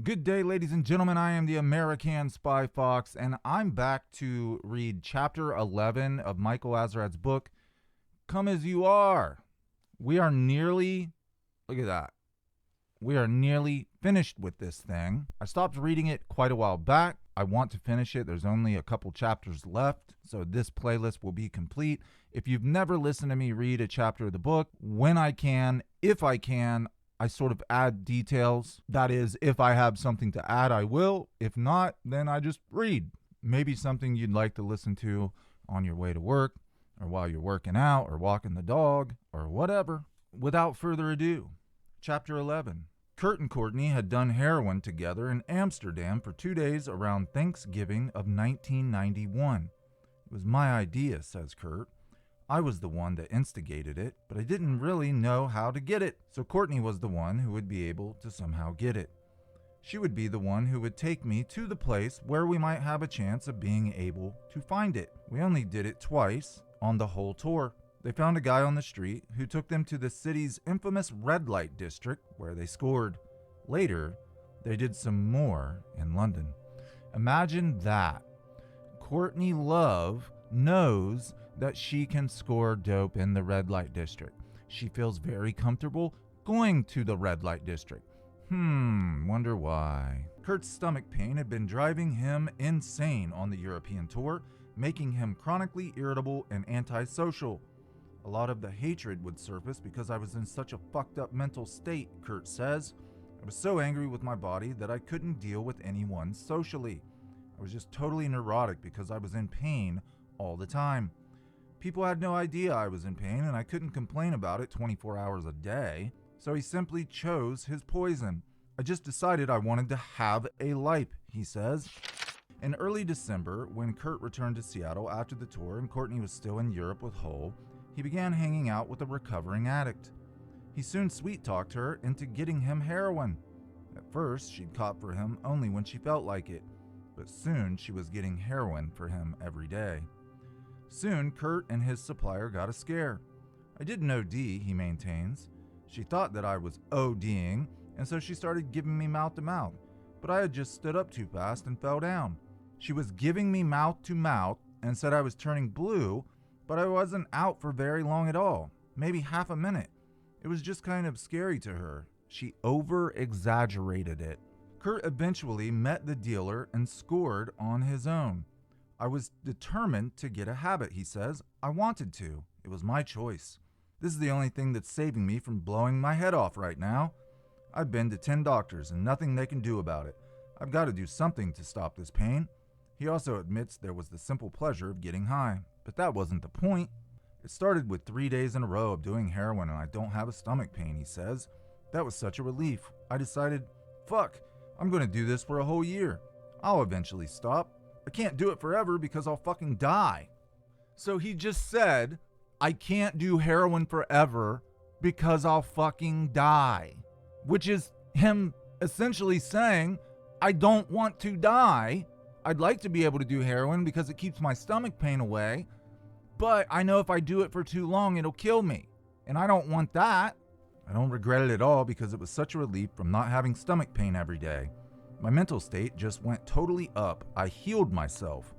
Good day, ladies and gentlemen. I am the American Spy Fox, and I'm back to read Chapter 11 of Michael Azerrad's book, Come As You Are. We are nearly, look at that, we are nearly finished with this thing. I stopped reading it quite a while back. I want to finish it. There's only a couple chapters left, so this playlist will be complete. If you've never listened to me read a chapter of the book, when I can, if I can, I sort of add details. That is, if I have something to add, I will. If not, then I just read. Maybe something you'd like to listen to on your way to work, or while you're working out, or walking the dog, or whatever. Without further ado, Chapter 11. Kurt and Courtney had done heroin together in Amsterdam for 2 days around Thanksgiving of 1991. It was my idea, says Kurt. I was the one that instigated it, but I didn't really know how to get it, so Courtney was the one who would be able to somehow get it. She would be the one who would take me to the place where we might have a chance of being able to find it. We only did it twice on the whole tour. They found a guy on the street who took them to the city's infamous red light district where they scored. Later, they did some more in London. Imagine that. Courtney Love knows that she can score dope in the red light district. She feels very comfortable going to the red light district. Wonder why. Kurt's stomach pain had been driving him insane on the European tour, making him chronically irritable and antisocial. A lot of the hatred would surface because I was in such a fucked up mental state, Kurt says. I was so angry with my body that I couldn't deal with anyone socially. I was just totally neurotic because I was in pain all the time. People had no idea I was in pain, and I couldn't complain about it 24 hours a day, so he simply chose his poison. I just decided I wanted to have a life, he says. In early December, when Kurt returned to Seattle after the tour and Courtney was still in Europe with Hull, he began hanging out with a recovering addict. He soon sweet-talked her into getting him heroin. At first, she'd cop for him only when she felt like it, but soon she was getting heroin for him every day. Soon, Kurt and his supplier got a scare. I didn't OD, he maintains. She thought that I was ODing, and so she started giving me mouth-to-mouth, but I had just stood up too fast and fell down. She was giving me mouth-to-mouth and said I was turning blue, but I wasn't out for very long at all, maybe half a minute. It was just kind of scary to her. She over-exaggerated it. Kurt eventually met the dealer and scored on his own. I was determined to get a habit, he says. I wanted to. It was my choice. This is the only thing that's saving me from blowing my head off right now. I've been to 10 doctors and nothing they can do about it. I've got to do something to stop this pain. He also admits there was the simple pleasure of getting high, but that wasn't the point. It started with 3 days in a row of doing heroin and I don't have a stomach pain, he says. That was such a relief. I decided, fuck, I'm going to do this for a whole year. I'll eventually stop. I can't do it forever because I'll fucking die. So he just said, I can't do heroin forever because I'll fucking die. Which is him essentially saying, I don't want to die. I'd like to be able to do heroin because it keeps my stomach pain away. But I know if I do it for too long, it'll kill me. And I don't want that. I don't regret it at all because it was such a relief from not having stomach pain every day. My mental state just went totally up. I healed myself,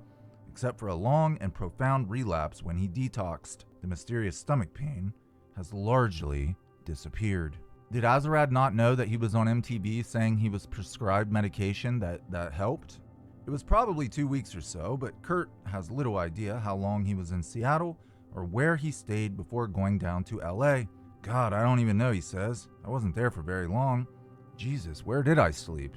except for a long and profound relapse when he detoxed. The mysterious stomach pain has largely disappeared. Did Azerrad not know that he was on MTV saying he was prescribed medication that helped? It was probably 2 weeks or so, but Kurt has little idea how long he was in Seattle or where he stayed before going down to LA. God, I don't even know, he says. I wasn't there for very long. Jesus, where did I sleep?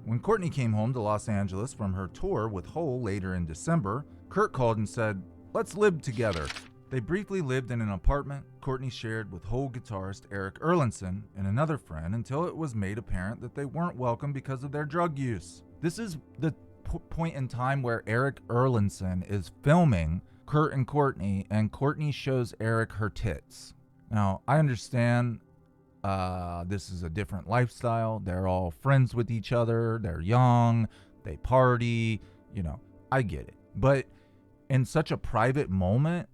When Courtney came home to Los Angeles from her tour with Hull later in December, Kurt called and said, let's live together. They briefly lived in an apartment Courtney shared with Hull guitarist Eric Erlandson and another friend until it was made apparent that they weren't welcome because of their drug use. This is the point in time where Eric Erlandson is filming Kurt and Courtney shows Eric her tits. Now, I understand this is a different lifestyle. They're all friends with each other. They're young. They party. I get it. But in such a private moment,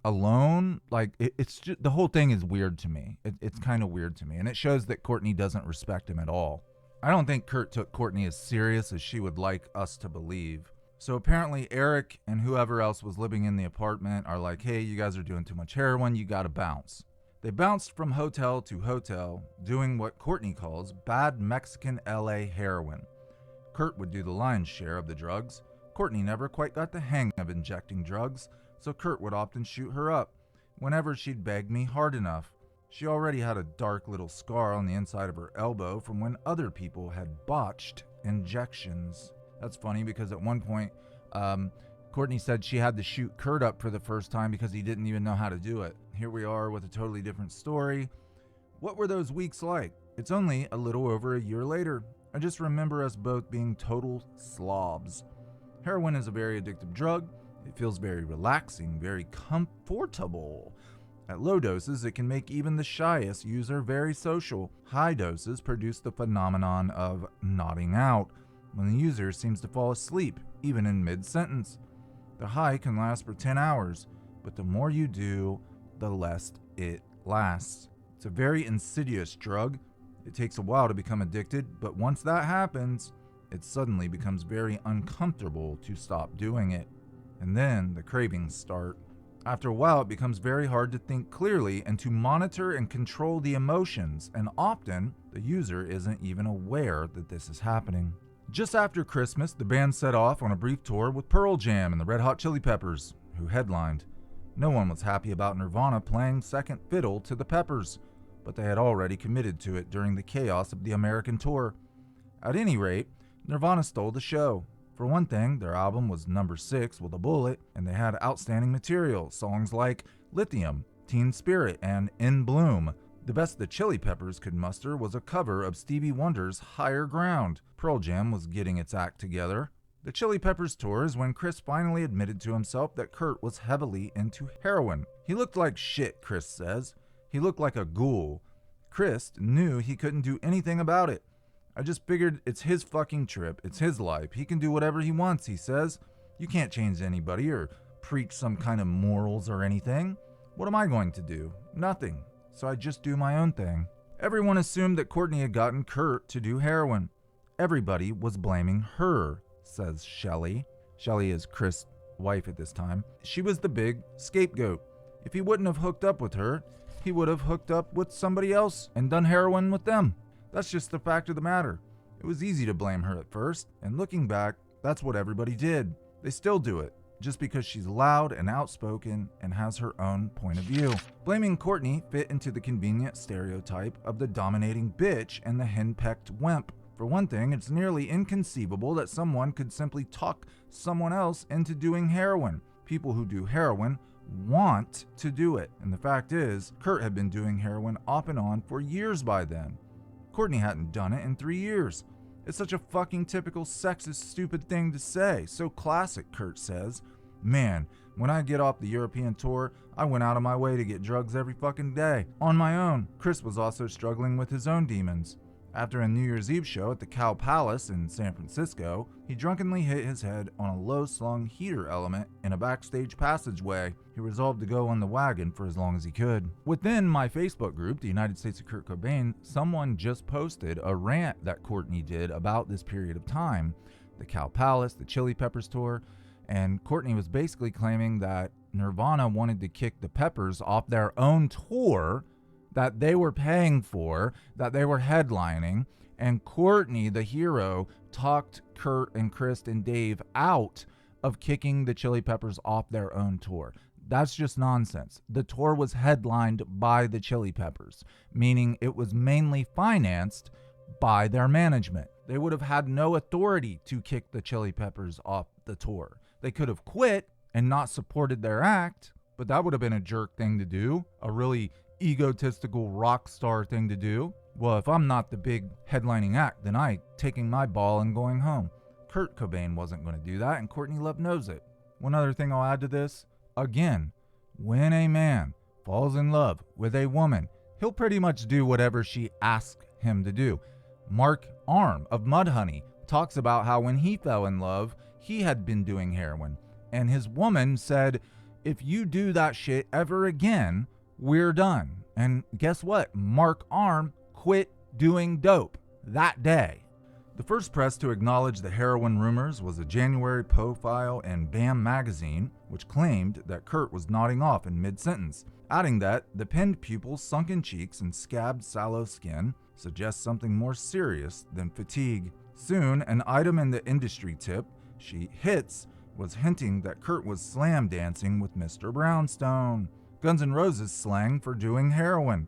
alone, like, it's just, the whole thing is weird to me. It's kind of weird to me. And it shows that Courtney doesn't respect him at all. I don't think Kurt took Courtney as serious as she would like us to believe. So apparently Eric and whoever else was living in the apartment are like, hey, you guys are doing too much heroin, you gotta bounce. They bounced from hotel to hotel, doing what Courtney calls bad Mexican LA heroin. Kurt would do the lion's share of the drugs. Courtney never quite got the hang of injecting drugs, so Kurt would often shoot her up whenever she'd beg me hard enough. She already had a dark little scar on the inside of her elbow from when other people had botched injections. That's funny because at one point, Courtney said she had to shoot Kurt up for the first time because he didn't even know how to do it. Here we are with a totally different story. What were those weeks like? It's only a little over a year later. I just remember us both being total slobs. Heroin is a very addictive drug. It feels very relaxing, very comfortable. At low doses, it can make even the shyest user very social. High doses produce the phenomenon of nodding out, when the user seems to fall asleep, even in mid-sentence. The high can last for 10 hours, but the more you do, the less it lasts. It's a very insidious drug. It takes a while to become addicted, but once that happens, it suddenly becomes very uncomfortable to stop doing it. And then the cravings start. After a while, it becomes very hard to think clearly and to monitor and control the emotions, and often the user isn't even aware that this is happening. Just after Christmas, the band set off on a brief tour with Pearl Jam and the Red Hot Chili Peppers, who headlined. No one was happy about Nirvana playing second fiddle to the Peppers, but they had already committed to it during the chaos of the American tour. At any rate, Nirvana stole the show. For one thing, their album was number 6 with a bullet, and they had outstanding material, songs like Lithium, Teen Spirit, and In Bloom. The best the Chili Peppers could muster was a cover of Stevie Wonder's Higher Ground. Pearl Jam was getting its act together. The Chili Peppers tour is when Chris finally admitted to himself that Kurt was heavily into heroin. He looked like shit, Chris says. He looked like a ghoul. Chris knew he couldn't do anything about it. I just figured it's his fucking trip. It's his life. He can do whatever he wants, he says. You can't change anybody or preach some kind of morals or anything. What am I going to do? Nothing. So I just do my own thing. Everyone assumed that Courtney had gotten Kurt to do heroin. Everybody was blaming her, says Shelley. Shelley is Chris' wife at this time. She was the big scapegoat. If he wouldn't have hooked up with her, he would have hooked up with somebody else and done heroin with them. That's just the fact of the matter. It was easy to blame her at first, and looking back, that's what everybody did. They still do it, just because she's loud and outspoken and has her own point of view. Blaming Courtney fit into the convenient stereotype of the dominating bitch and the henpecked wimp. For one thing, it's nearly inconceivable that someone could simply talk someone else into doing heroin. People who do heroin want to do it, and the fact is, Kurt had been doing heroin off and on for years by then. Courtney hadn't done it in 3 years. It's such a fucking typical sexist, stupid thing to say. So classic, Kurt says. Man, when I get off the European tour, I went out of my way to get drugs every fucking day, on my own. Chris was also struggling with his own demons. After a New Year's Eve show at the Cow Palace in San Francisco, he drunkenly hit his head on a low-slung heater element in a backstage passageway. He resolved to go on the wagon for as long as he could. Within my Facebook group, the United States of Kurt Cobain, someone just posted a rant that Courtney did about this period of time. The Cow Palace, the Chili Peppers tour, and Courtney was basically claiming that Nirvana wanted to kick the Peppers off their own tour that they were paying for, that they were headlining, and Courtney, the hero, talked Kurt and Chris and Dave out of kicking the Chili Peppers off their own tour. That's just nonsense. The tour was headlined by the Chili Peppers, meaning it was mainly financed by their management. They would have had no authority to kick the Chili Peppers off the tour. They could have quit and not supported their act, but that would have been a jerk thing to do, a really egotistical rock star thing to do. Well, if I'm not the big headlining act, then I taking my ball and going home. Kurt Cobain wasn't going to do that, and Courtney Love knows it. One other thing I'll add to this, again, when a man falls in love with a woman, he'll pretty much do whatever she asks him to do. Mark Arm of Mudhoney talks about how when he fell in love, he had been doing heroin, and his woman said, if you do that shit ever again, we're done. And guess what? Mark Arm quit doing dope that day. The first press to acknowledge the heroin rumors was a January profile in BAM magazine, which claimed that Kurt was nodding off in mid-sentence, adding that the pinned pupils, sunken cheeks, and scabbed sallow skin suggest something more serious than fatigue. Soon, an item in the industry tip sheet hits was hinting that Kurt was slam dancing with Mr. Brownstone, Guns N' Roses slang for doing heroin.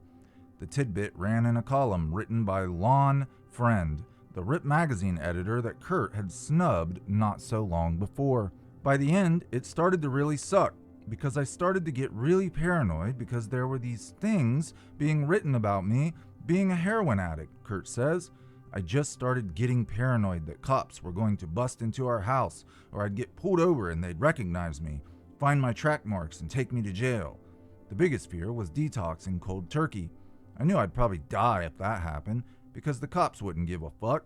The tidbit ran in a column written by Lon Friend, the Rip magazine editor that Kurt had snubbed not so long before. By the end, it started to really suck, because I started to get really paranoid because there were these things being written about me being a heroin addict, Kurt says. I just started getting paranoid that cops were going to bust into our house, or I'd get pulled over and they'd recognize me, find my track marks, and take me to jail. The biggest fear was detoxing cold turkey. I knew I'd probably die if that happened, because the cops wouldn't give a fuck.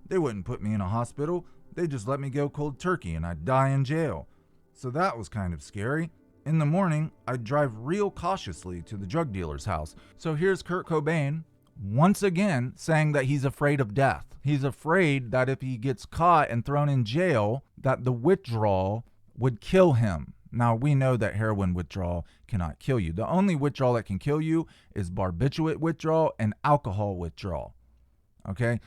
They wouldn't put me in a hospital, they'd just let me go cold turkey and I'd die in jail. So that was kind of scary. In the morning, I'd drive real cautiously to the drug dealer's house. So here's Kurt Cobain, once again saying that he's afraid of death. He's afraid that if he gets caught and thrown in jail, that the withdrawal would kill him. Now, we know that heroin withdrawal cannot kill you. The only withdrawal that can kill you is barbiturate withdrawal and alcohol withdrawal. Okay?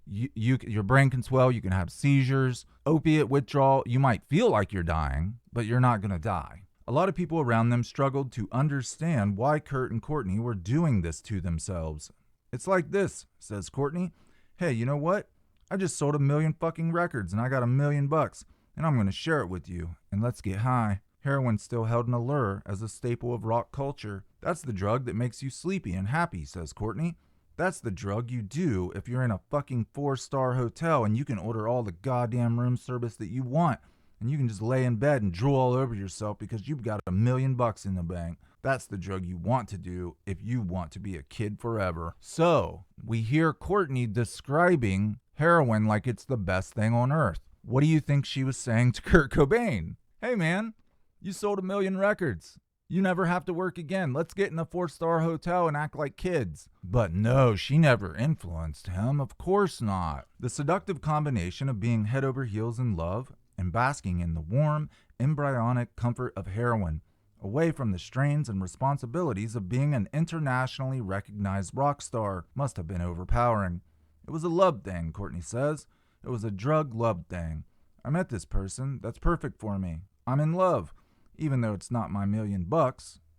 Your brain can swell, you can have seizures. Opiate withdrawal, you might feel like you're dying, but you're not going to die. A lot of people around them struggled to understand why Kurt and Courtney were doing this to themselves. It's like this, says Courtney. Hey, you know what? I just sold 1 million fucking records and I got $1 million and I'm going to share it with you and let's get high. Heroin still held an allure as a staple of rock culture. That's the drug that makes you sleepy and happy, says Courtney. That's the drug you do if you're in a fucking 4-star hotel and you can order all the goddamn room service that you want and you can just lay in bed and drool all over yourself because you've got $1 million in the bank. That's the drug you want to do if you want to be a kid forever. So, we hear Courtney describing heroin like it's the best thing on earth. What do you think she was saying to Kurt Cobain? Hey man, you sold 1 million records. You never have to work again. Let's get in a 4-star hotel and act like kids. But no, she never influenced him. Of course not. The seductive combination of being head over heels in love and basking in the warm, embryonic comfort of heroin, away from the strains and responsibilities of being an internationally recognized rock star, must have been overpowering. It was a love thing, Courtney says. It was a drug love thing. I met this person that's perfect for me. I'm in love, even though it's not my $1 million.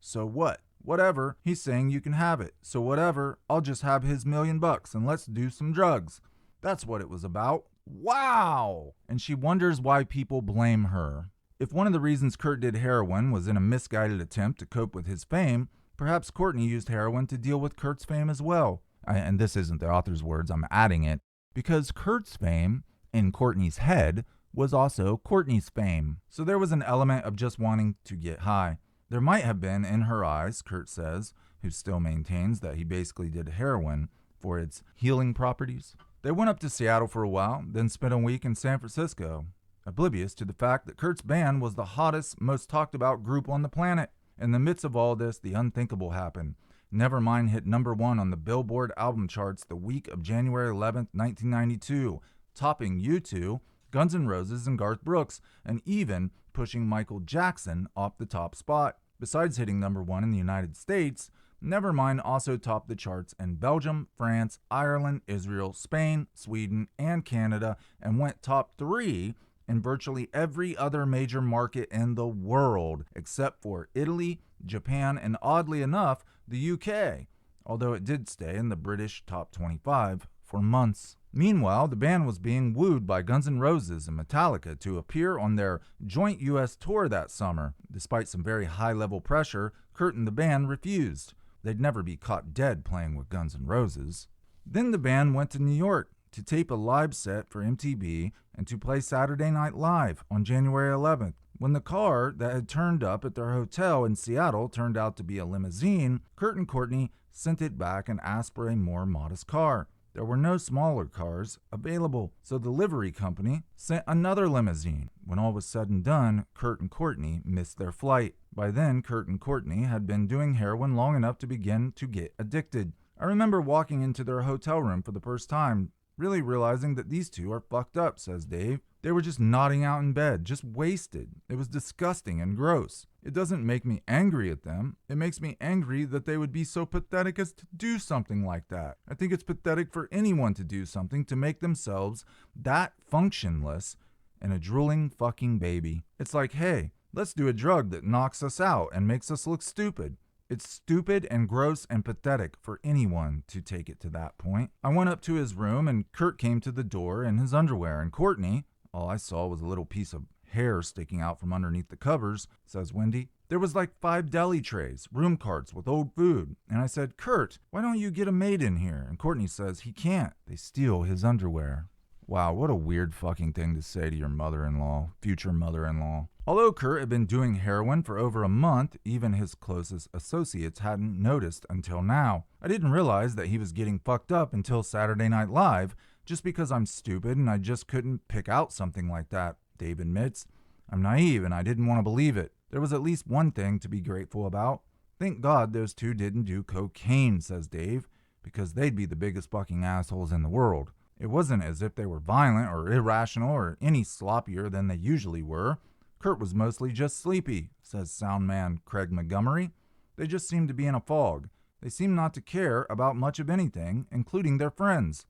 So what? Whatever. He's saying you can have it. So whatever. I'll just have his $1 million and let's do some drugs. That's what it was about. Wow! And she wonders why people blame her. If one of the reasons Kurt did heroin was in a misguided attempt to cope with his fame, perhaps Courtney used heroin to deal with Kurt's fame as well. And this isn't the author's words, I'm adding it. Because Kurt's fame, in Courtney's head, was also Courtney's fame. So there was an element of just wanting to get high. There might have been in her eyes, Kurt says, who still maintains that he basically did heroin for its healing properties. They went up to Seattle for a while, then spent a week in San Francisco, oblivious to the fact that Kurt's band was the hottest, most talked about group on the planet. In the midst of all this, the unthinkable happened. Nevermind hit #1 on the Billboard album charts the week of January 11th, 1992, topping U2, Guns N' Roses, and Garth Brooks, and even pushing Michael Jackson off the top spot. Besides hitting #1 in the United States, Nevermind also topped the charts in Belgium, France, Ireland, Israel, Spain, Sweden, and Canada, and went top 3 in virtually every other major market in the world, except for Italy, Japan, and oddly enough, the UK, although it did stay in the British top 25 for months. Meanwhile, the band was being wooed by Guns N' Roses and Metallica to appear on their joint U.S. tour that summer. Despite some very high-level pressure, Kurt and the band refused. They'd never be caught dead playing with Guns N' Roses. Then the band went to New York to tape a live set for MTV and to play Saturday Night Live on January 11th. When the car that had turned up at their hotel in Seattle turned out to be a limousine, Kurt and Courtney sent it back and asked for a more modest car. There were no smaller cars available, so the livery company sent another limousine. When all was said and done, Kurt and Courtney missed their flight. By then, Kurt and Courtney had been doing heroin long enough to begin to get addicted. I remember walking into their hotel room for the first time really realizing that these two are fucked up, says Dave. They were just nodding out in bed, just wasted. It was disgusting and gross. It doesn't make me angry at them. It makes me angry that they would be so pathetic as to do something like that. I think it's pathetic for anyone to do something to make themselves that functionless and a drooling fucking baby. It's like, hey, let's do a drug that knocks us out and makes us look stupid. It's stupid and gross and pathetic for anyone to take it to that point. I went up to his room and Kurt came to the door in his underwear, and Courtney, all I saw was a little piece of hair sticking out from underneath the covers, says Wendy. There was like 5 deli trays, room carts with old food. And I said, Kurt, why don't you get a maid in here? And Courtney says he can't. They steal his underwear. Wow, what a weird fucking thing to say to your mother-in-law, future mother-in-law. Although Kurt had been doing heroin for over a month, even his closest associates hadn't noticed until now. I didn't realize that he was getting fucked up until Saturday Night Live, just because I'm stupid and I just couldn't pick out something like that, Dave admits. I'm naive and I didn't want to believe it. There was at least one thing to be grateful about. Thank God those two didn't do cocaine, says Dave, because they'd be the biggest fucking assholes in the world. It wasn't as if they were violent or irrational or any sloppier than they usually were. Kurt was mostly just sleepy, says sound man Craig Montgomery. They just seemed to be in a fog. They seemed not to care about much of anything, including their friends.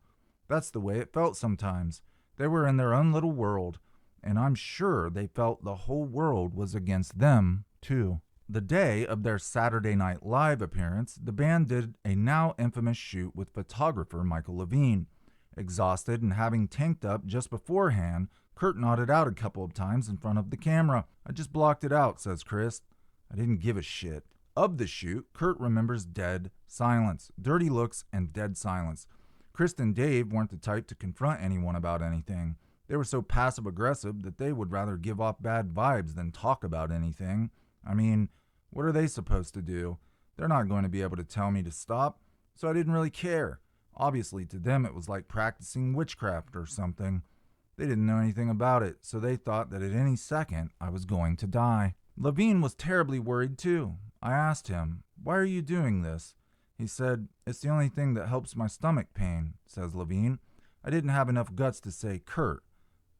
That's the way it felt sometimes. They were in their own little world, and I'm sure they felt the whole world was against them, too. The day of their Saturday Night Live appearance, the band did a now infamous shoot with photographer Michael Levine. Exhausted and having tanked up just beforehand, Kurt nodded out a couple of times in front of the camera. I just blocked it out, says Chris. I didn't give a shit. Of the shoot, Kurt remembers dead silence, dirty looks, and dead silence. Chris and Dave weren't the type to confront anyone about anything. They were so passive-aggressive that they would rather give off bad vibes than talk about anything. I mean, what are they supposed to do? They're not going to be able to tell me to stop, so I didn't really care. Obviously, to them it was like practicing witchcraft or something. They didn't know anything about it, so they thought that at any second I was going to die. Levine was terribly worried too. I asked him, "Why are you doing this?" He said, "It's the only thing that helps my stomach pain," says Levine. I didn't have enough guts to say, "Kurt,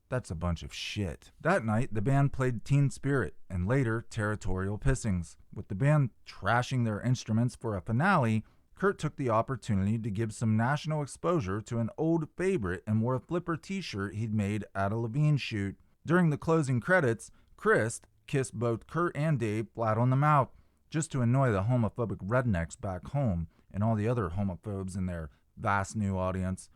that's a bunch of shit." That night, the band played Teen Spirit and later Territorial Pissings. With the band trashing their instruments for a finale, Kurt took the opportunity to give some national exposure to an old favorite and wore a flipper t-shirt he'd made at a Levine shoot. During the closing credits, Chris kissed both Kurt and Dave flat on the mouth, just to annoy the homophobic rednecks back home and all the other homophobes in their vast new audience.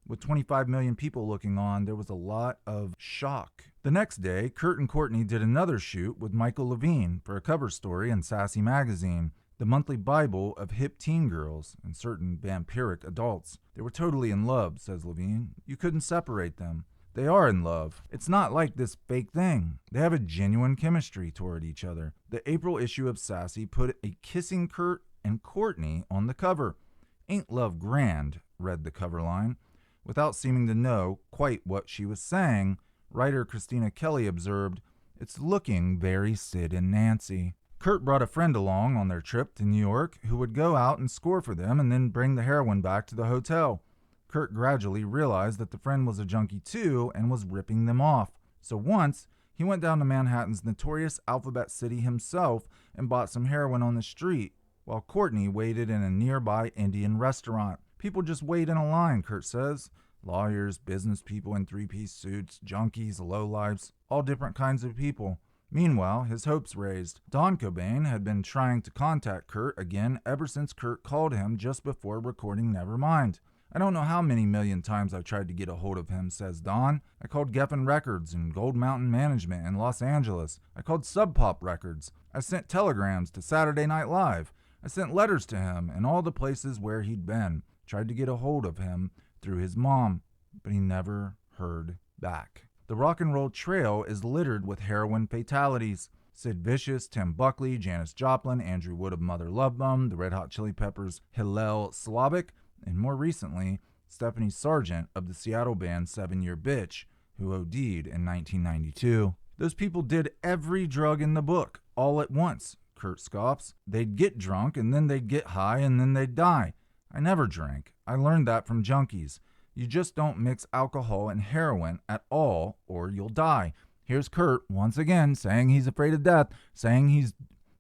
With 25 million people looking on, there was a lot of shock. The next day, Kurt and Courtney did another shoot with Michael Levine for a cover story in Sassy Magazine, the monthly Bible of hip teen girls and certain vampiric adults. They were totally in love, says Levine. You couldn't separate them. They are in love. It's not like this fake thing. They have a genuine chemistry toward each other. The April issue of Sassy put a kissing Kurt and Courtney on the cover. Ain't love grand, read the cover line. Without seeming to know quite what she was saying, writer Christina Kelly observed, "It's looking very Sid and Nancy." Kurt brought a friend along on their trip to New York who would go out and score for them and then bring the heroin back to the hotel. Kurt gradually realized that the friend was a junkie too and was ripping them off. So once, he went down to Manhattan's notorious Alphabet City himself and bought some heroin on the street, while Courtney waited in a nearby Indian restaurant. People just wait in a line, Kurt says. Lawyers, business people in three-piece suits, junkies, lowlifes, all different kinds of people. Meanwhile, his hopes raised. Don Cobain had been trying to contact Kurt again ever since Kurt called him just before recording Nevermind. I don't know how many million times I've tried to get a hold of him, says Don. I called Geffen Records and Gold Mountain Management in Los Angeles. I called Sub Pop Records. I sent telegrams to Saturday Night Live. I sent letters to him and all the places where he'd been. Tried to get a hold of him through his mom, but he never heard back. The rock and roll trail is littered with heroin fatalities. Sid Vicious, Tim Buckley, Janis Joplin, Andrew Wood of Mother Love Bone, the Red Hot Chili Peppers, Hillel Slavic, and more recently, Stephanie Sargent of the Seattle band 7 Year Bitch, who OD'd in 1992. Those people did every drug in the book, all at once, Kurt scoffs. They'd get drunk, and then they'd get high, and then they'd die. I never drank. I learned that from junkies. You just don't mix alcohol and heroin at all or you'll die. Here's Kurt once again saying he's afraid of death, saying he's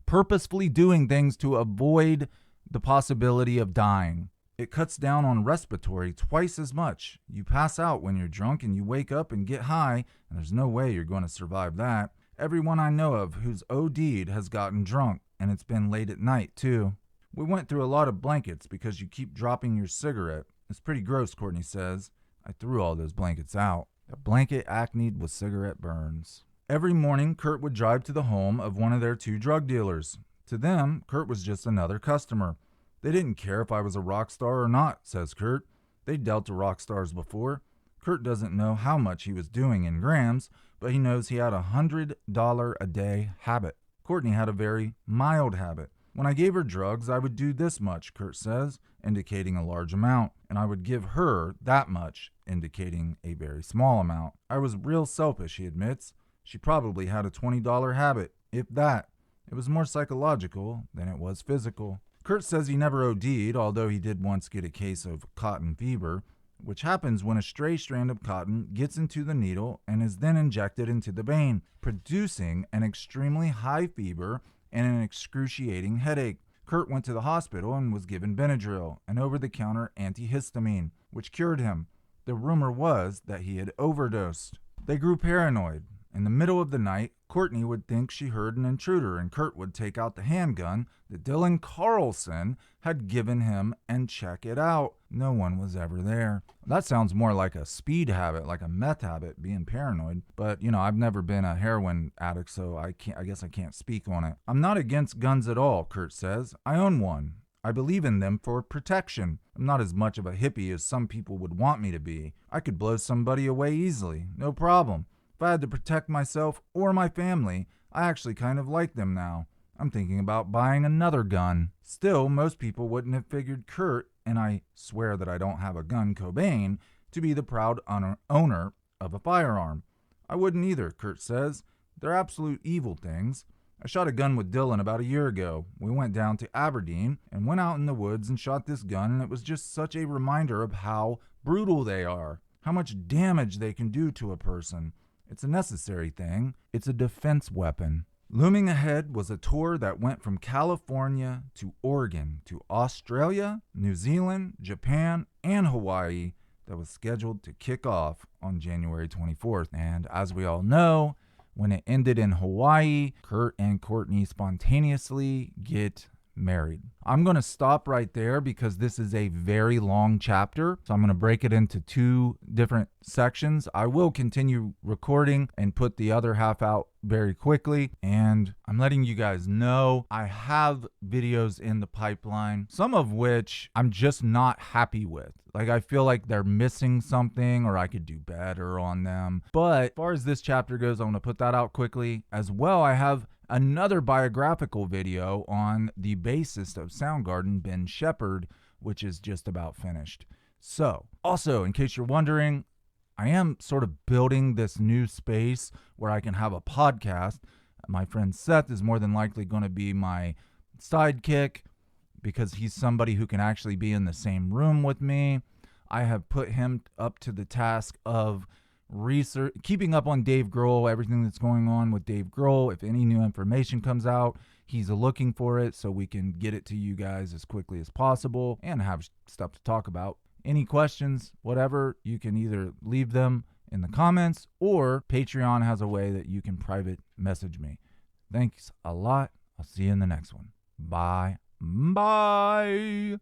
purposefully doing things to avoid the possibility of dying. It cuts down on respiratory twice as much. You pass out when you're drunk and you wake up and get high, and there's no way you're going to survive that. Everyone I know of who's OD'd has gotten drunk, and it's been late at night too. We went through a lot of blankets because you keep dropping your cigarette. It's pretty gross, Courtney says. I threw all those blankets out. A blanket acneed with cigarette burns. Every morning, Kurt would drive to the home of one of their 2 drug dealers. To them, Kurt was just another customer. They didn't care if I was a rock star or not, says Kurt. They dealt to rock stars before. Kurt doesn't know how much he was doing in grams, but he knows he had a $100 a day habit. Courtney had a very mild habit. When I gave her drugs, I would do this much, Kurt says, indicating a large amount, and I would give her that much, indicating a very small amount. I was real selfish, he admits. She probably had a $20 habit, if that. It was more psychological than it was physical. Kurt says he never OD'd, although he did once get a case of cotton fever, which happens when a stray strand of cotton gets into the needle and is then injected into the vein, producing an extremely high fever and an excruciating headache. Kurt went to the hospital and was given Benadryl, an over-the-counter antihistamine, which cured him. The rumor was that he had overdosed. They grew paranoid. In the middle of the night, Courtney would think she heard an intruder, and Kurt would take out the handgun that Dylan Carlson had given him and check it out. No one was ever there. That sounds more like a speed habit, like a meth habit, being paranoid. But, I've never been a heroin addict, so I guess I can't speak on it. I'm not against guns at all, Kurt says. I own one. I believe in them for protection. I'm not as much of a hippie as some people would want me to be. I could blow somebody away easily, no problem. If I had to protect myself or my family, I actually kind of like them now. I'm thinking about buying another gun. Still, most people wouldn't have figured Kurt, and I swear that I don't have a gun, Cobain, to be the proud owner of a firearm. I wouldn't either, Kurt says. They're absolute evil things. I shot a gun with Dylan about a year ago. We went down to Aberdeen and went out in the woods and shot this gun, and it was just such a reminder of how brutal they are, how much damage they can do to a person. It's a necessary thing. It's a defense weapon. Looming ahead was a tour that went from California to Oregon to Australia, New Zealand, Japan, and Hawaii that was scheduled to kick off on January 24th. And as we all know, when it ended in Hawaii, Kurt and Courtney spontaneously get married. I'm going to stop right there because this is a very long chapter. So I'm going to break it into 2 different sections. I will continue recording and put the other half out very quickly. And I'm letting you guys know I have videos in the pipeline, some of which I'm just not happy with. Like, I feel like they're missing something or I could do better on them. But as far as this chapter goes, I'm going to put that out quickly. As well, I have another biographical video on the bassist of Soundgarden, Ben Shepherd, which is just about finished. So, also, in case you're wondering, I am sort of building this new space where I can have a podcast. My friend Seth is more than likely going to be my sidekick because he's somebody who can actually be in the same room with me. I have put him up to the task of research, keeping up on Dave Grohl, everything that's going on with Dave Grohl. If any new information comes out, he's looking for it so we can get it to you guys as quickly as possible and have stuff to talk about. Any questions, whatever, you can either leave them in the comments or Patreon has a way that you can private message me. Thanks a lot. I'll see you in the next one. Bye. Bye.